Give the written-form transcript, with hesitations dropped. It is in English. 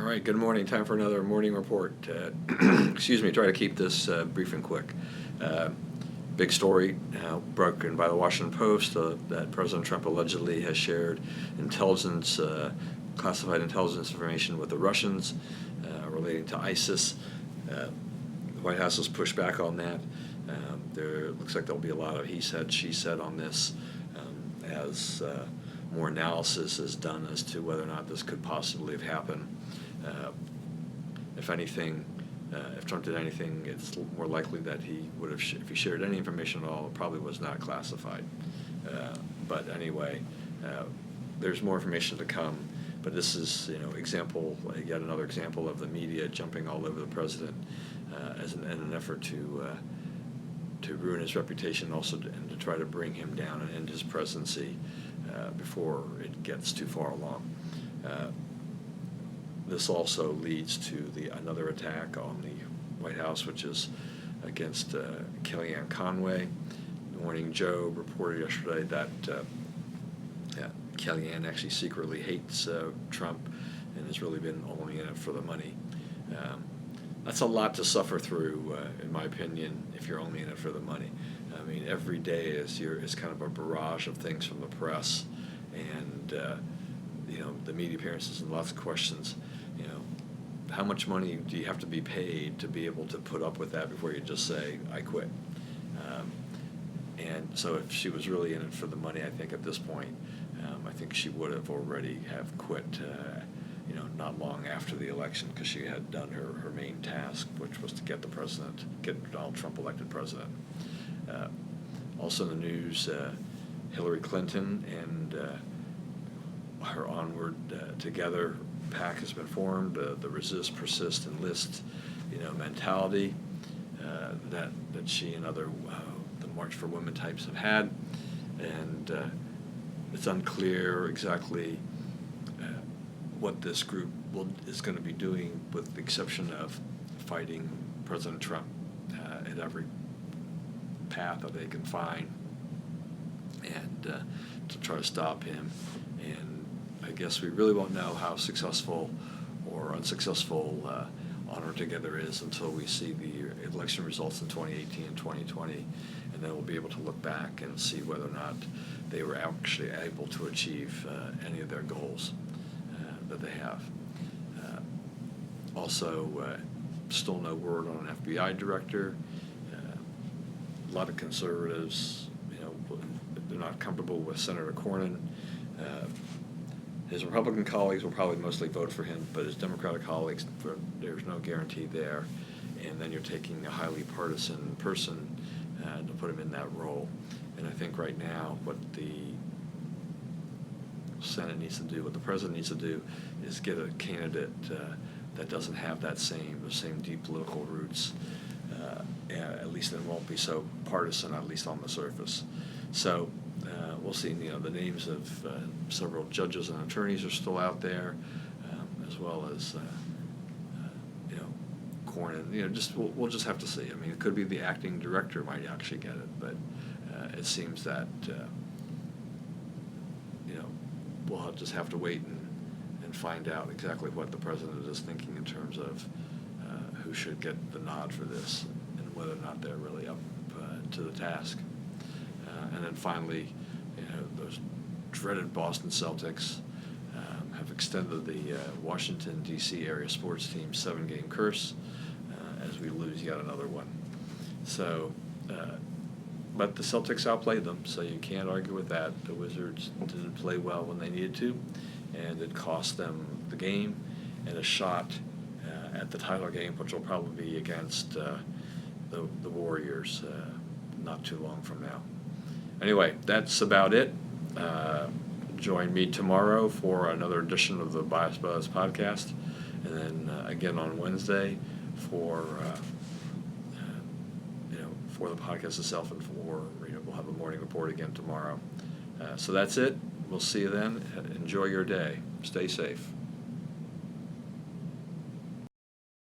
right, good morning. Time for another morning report. Excuse me, try to keep this brief and quick. Big story broken by the Washington Post that President Trump allegedly has shared classified intelligence information with the Russians relating to ISIS. The White House has pushed back on that. There looks like there'll be a lot of he said, she said on this as more analysis is done as to whether or not this could possibly have happened. If anything, if Trump did anything, it's more likely that he would have, if he shared any information at all, it probably was not classified. But anyway, there's more information to come. But this is, yet another example of the media jumping all over the president in an effort to ruin his reputation, also and to try to bring him down and end his presidency before it gets too far along. This also leads to another attack on the White House, which is against Kellyanne Conway. The Morning Joe reported yesterday that Kellyanne actually secretly hates Trump and has really been only in it for the money. That's a lot to suffer through, in my opinion, if you're only in it for the money. I mean, every day is kind of a barrage of things from the press, and the media appearances and lots of questions. How much money do you have to be paid to be able to put up with that before you just say, I quit? And so if she was really in it for the money, I think at this point, I think she would have already have quit, not long after the election, because she had done her main task, which was to get Donald Trump elected president. Also in the news, Hillary Clinton and her Onward Together PAC has been formed. The resist, persist, enlist, mentality that she and other the March for Women types have had, and it's unclear exactly what this group is going to be doing, with the exception of fighting President Trump at every path that they can find, and to try to stop him. And I guess we really won't know how successful or unsuccessful Onward Together is until we see the election results in 2018 and 2020, and then we'll be able to look back and see whether or not they were actually able to achieve any of their goals that they have. Also, still no word on an FBI director. A lot of conservatives, they're not comfortable with Senator Cornyn. His Republican colleagues will probably mostly vote for him, but his Democratic colleagues, there's no guarantee there. And then you're taking a highly partisan person to put him in that role. And I think right now what the Senate needs to do, what the president needs to do, is get a candidate that doesn't have the same deep political roots. At least it won't be so partisan, at least on the surface. So we'll see. The names of several judges and attorneys are still out there, as well as Cornyn. We'll just have to see. I mean, it could be the acting director might actually get it, but it seems that we'll just have to wait and find out exactly what the president is thinking in terms of who should get the nod for this, and whether or not they're really up to the task. And then finally, those dreaded Boston Celtics have extended the Washington, D.C. area sports team's 7-game curse as we lose yet another one. So, but the Celtics outplayed them, so you can't argue with that. The Wizards didn't play well when they needed to, and it cost them the game and a shot at the title game, which will probably be against the Warriors not too long from now. Anyway, that's about it. Join me tomorrow for another edition of the Bias Buzz podcast, and then again on Wednesday for the podcast itself, and we'll have a morning report again tomorrow. So that's it. We'll see you then. Enjoy your day. Stay safe.